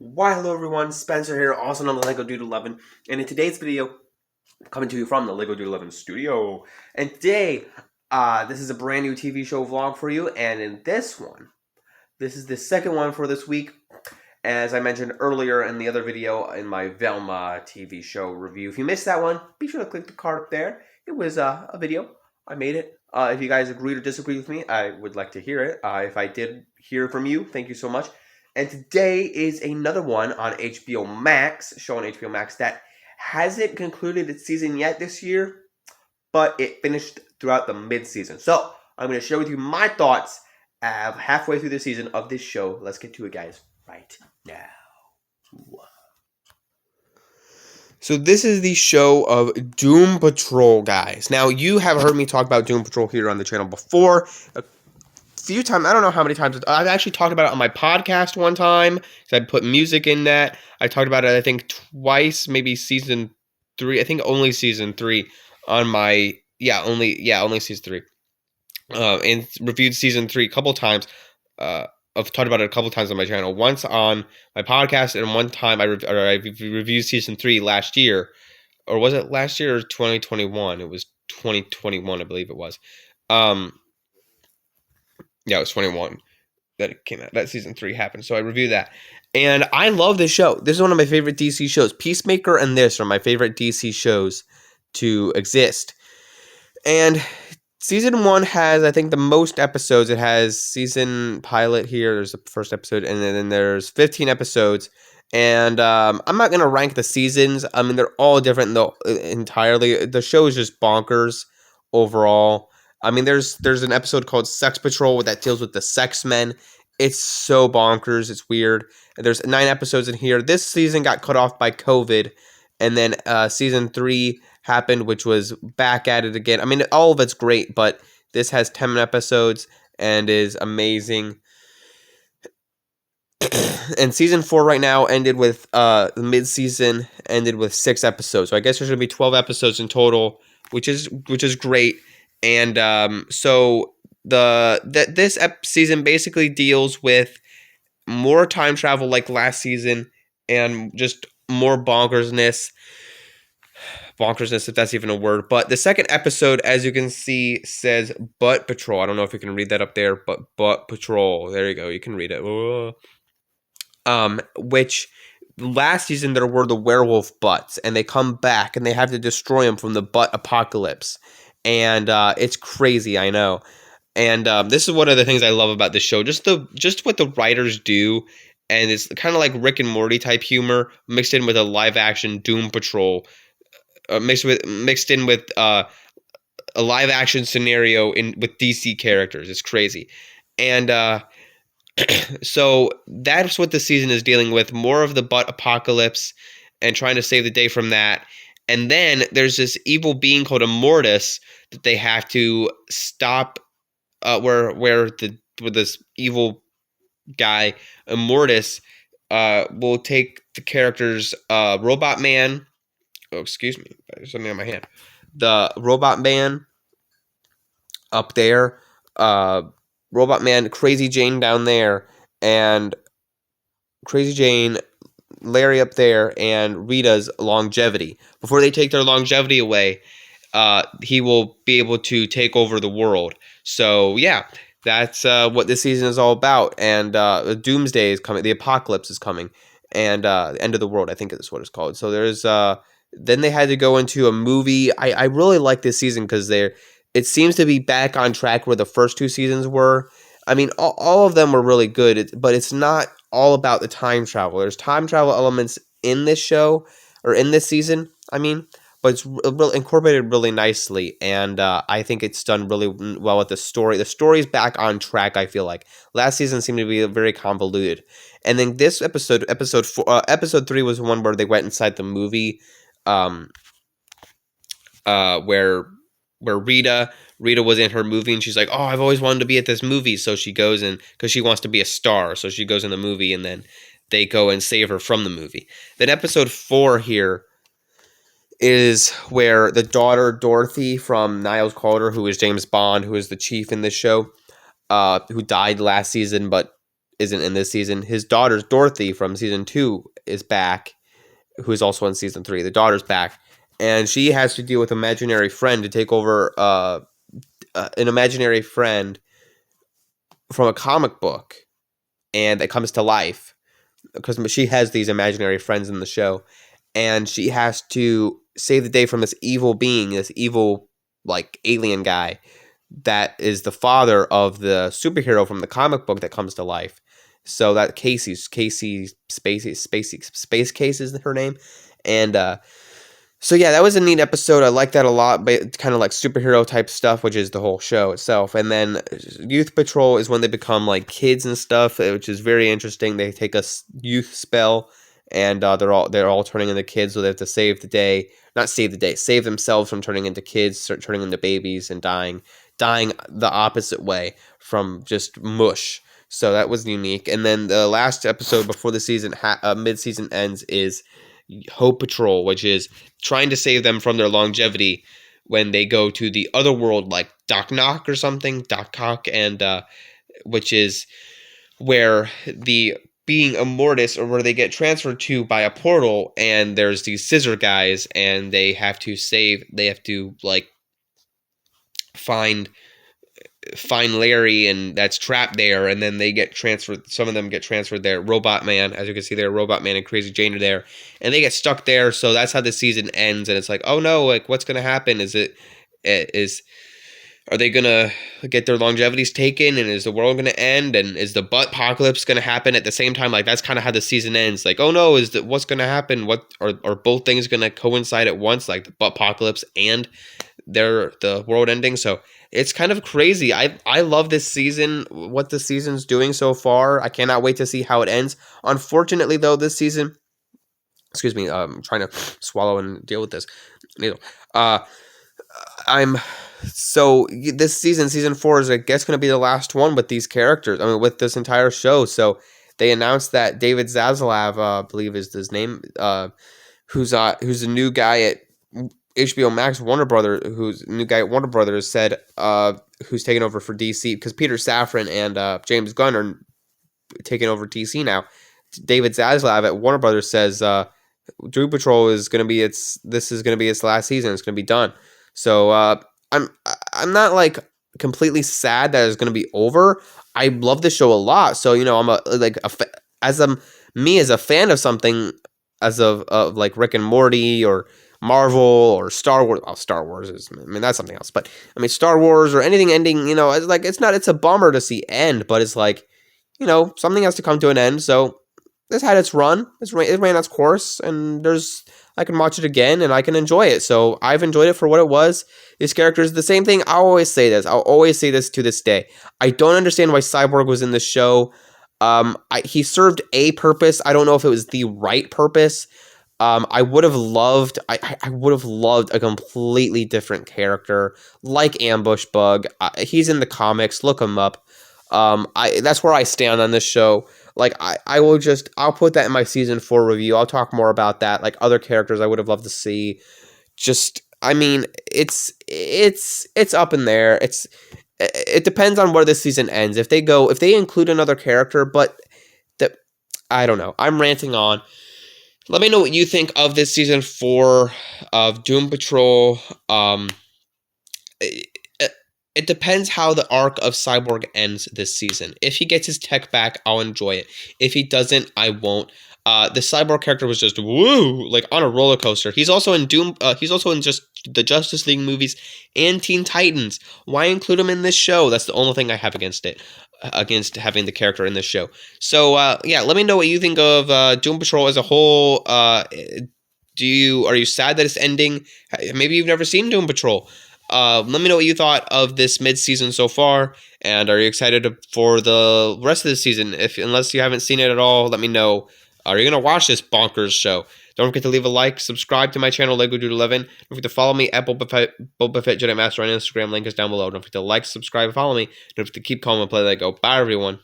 Why, hello everyone, Spencer here, also known as LEGO Dude 11, and in today's video, coming to you from the LEGO Dude 11 studio, and today, this is a brand new TV show vlog for you, and in this one, this is the second one for this week, as I mentioned earlier in the other video in my Velma TV show review. If you missed that one, be sure to click the card up there. It was a video, I made it. If you guys agree or disagree with me, I would like to hear it. If I did hear from you, thank you so much. And today is another one on HBO Max, show on HBO Max that hasn't concluded its season yet this year, but it finished throughout the mid-season. So I'm going to share with you my thoughts of halfway through the season of this show. Let's get to it, guys, right now. So this is the show of Doom Patrol, guys. Now, you have heard me talk about Doom Patrol here on the channel before. Few times, I don't know how many times, I've actually talked about it on my podcast one time, so I put music in that. I talked about it, I think, twice, maybe season 3, I think only season 3 on my, only season 3, and reviewed season 3 a couple times. I've talked about it a couple times on my channel, once on my podcast, and one time I reviewed season 3 last year, or was it last year or 2021? It was 2021, I believe it was. Yeah, it was 21 that it came out. That season 3 happened. So I reviewed that. And I love this show. This is one of my favorite DC shows. Peacemaker and this are my favorite DC shows to exist. And season 1 has, I think, the most episodes. It has season pilot here. There's the first episode. And then there's 15 episodes. And I'm not going to rank the seasons. I mean, they're all different though entirely. The show is just bonkers overall. I mean, there's an episode called Sex Patrol that deals with the sex men. It's so bonkers. It's weird. There's 9 episodes in here. This season got cut off by COVID, and then season 3 happened, which was back at it again. I mean, all of it's great, but this has 10 episodes and is amazing. And season 4 right now ended with the mid-season ended with 6 episodes. So I guess there's gonna be 12 episodes in total, which is great. And so this season basically deals with more time travel like last season, and just more bonkersness, if that's even a word. But the second episode, as you can see, says Butt Patrol. I don't know if you can read that up there, but Butt Patrol. There you go. You can read it. Which last season there were the werewolf butts, and they come back and they have to destroy them from the butt apocalypse. And it's crazy, I know. And this is one of the things I love about this show, just what the writers do, and it's kind of like Rick and Morty type humor mixed in with a live action Doom Patrol, mixed in with a live action scenario with DC characters. It's crazy, and so that's what the season is dealing with: more of the butt apocalypse and trying to save the day from that. And then there's this evil being called Immortus that they have to stop. Where this evil guy Immortus will take the characters Robot Man. Oh, excuse me, there's something on my hand. The Robot Man up there, Robot Man, Crazy Jane down there, and Crazy Jane, Larry up there, and Rita's longevity. Before they take their longevity away, he will be able to take over the world. So yeah, that's what this season is all about. And the Doomsday is coming, the apocalypse is coming, and the end of the world, I think is what it's called. So there's then they had to go into a movie. I really like this season because it seems to be back on track where the first 2 seasons were. I mean, all of them were really good, but it's not all about the time travel. There's time travel elements in this show, or in this season, I mean, but it's incorporated really nicely, and I think it's done really well with the story. The story's back on track, I feel like. Last season seemed to be very convoluted. And then this episode 3 was the one where they went inside the movie, where Rita was in her movie, and she's like, oh, I've always wanted to be at this movie. So she goes in, because she wants to be a star. So she goes in the movie, and then they go and save her from the movie. Then episode 4 here is where the daughter, Dorothy, from Niles Caulder, who is James Bond, who is the chief in this show, who died last season, but isn't in this season. His daughter's Dorothy from season 2 is back, who is also in season 3. The daughter's back, and she has to deal with imaginary friend to take over an imaginary friend from a comic book, and it comes to life because she has these imaginary friends in the show, and she has to save the day from this evil being, this evil like alien guy that is the father of the superhero from the comic book that comes to life. So that Casey Space Case is her name, and so yeah, that was a neat episode. I like that a lot, but kind of like superhero type stuff, which is the whole show itself. And then Youth Patrol is when they become like kids and stuff, which is very interesting. They take a youth spell, and they're all turning into kids, so they have to save the day, not save the day, save themselves from turning into kids, start turning into babies, and dying the opposite way from just mush. So that was unique. And then the last episode before the season mid-season ends is Hope Patrol, which is trying to save them from their longevity when they go to the other world, like Doc Knock or something, Doc Cock, and which is where the being Immortus, or where they get transferred to by a portal, and there's these scissor guys, and they have to like find Larry, and that's trapped there, and then they get transferred. Some of them get transferred there. Robot Man, as you can see there, Robot Man and Crazy Jane are there, and they get stuck there. So that's how the season ends, and it's like, oh no, like what's gonna happen? Are they gonna get their longevities taken, and is the world gonna end, and is the butt apocalypse gonna happen at the same time? Like that's kind of how the season ends. Like, oh no, what's gonna happen? What are both things gonna coincide at once? Like the butt apocalypse and the world ending. So it's kind of crazy. I love this season, what the season's doing so far. I cannot wait to see how it ends. Unfortunately, though, this season, excuse me, I'm trying to swallow and deal with this. This season 4 is, I guess, going to be the last one with these characters. I mean, with this entire show. So they announced that David Zaslav, I believe is his name, who's a new guy at HBO Max, Warner Brothers, who's a new guy at Warner Brothers, said, who's taking over for DC, because Peter Safran and James Gunn are taking over DC now. David Zaslav at Warner Brothers says Doom Patrol is going to be its last season. It's going to be done. So I'm not like completely sad that it's going to be over. I love the show a lot. So I'm as a fan of something, as of like Rick and Morty or Marvel or Star Wars. Well, Star Wars that's something else. But I mean, Star Wars or anything ending, it's a bummer to see end, but it's like, something has to come to an end. So this had its run. It ran its course, and I can watch it again and I can enjoy it. So I've enjoyed it for what it was. These characters, the same thing. I'll always say this to this day. I don't understand why Cyborg was in the show. He served a purpose. I don't know if it was the right purpose. I would have loved a completely different character like Ambush Bug. He's in the comics. Look him up. That's where I stand on this show. Like I'll put that in my season 4 review. I'll talk more about that. Like other characters I would have loved to see. It's up in there. It depends on where this season ends. If they include another character, but I don't know. I'm ranting on. Let me know what you think of this season 4 of Doom Patrol. It depends how the arc of Cyborg ends this season. If he gets his tech back, I'll enjoy it. If he doesn't, I won't. The Cyborg character was just woo, like on a roller coaster. He's also in Doom. He's also in just the Justice League movies and Teen Titans. Why include him in this show? That's the only thing I have against it, against having the character in this show. So yeah, let me know what you think of Doom Patrol as a whole. Are you sad that it's ending? Maybe you've never seen Doom Patrol. Let me know what you thought of this mid-season so far, and are you excited for the rest of the season? Unless you haven't seen it at all, let me know. Are you going to watch this bonkers show? Don't forget to leave a like, subscribe to my channel, Lego Dude 11. Don't forget to follow me at Boba Fett Jedi Master on Instagram. Link is down below. Don't forget to like, subscribe, and follow me. Don't forget to keep calm and play Lego. Bye, everyone.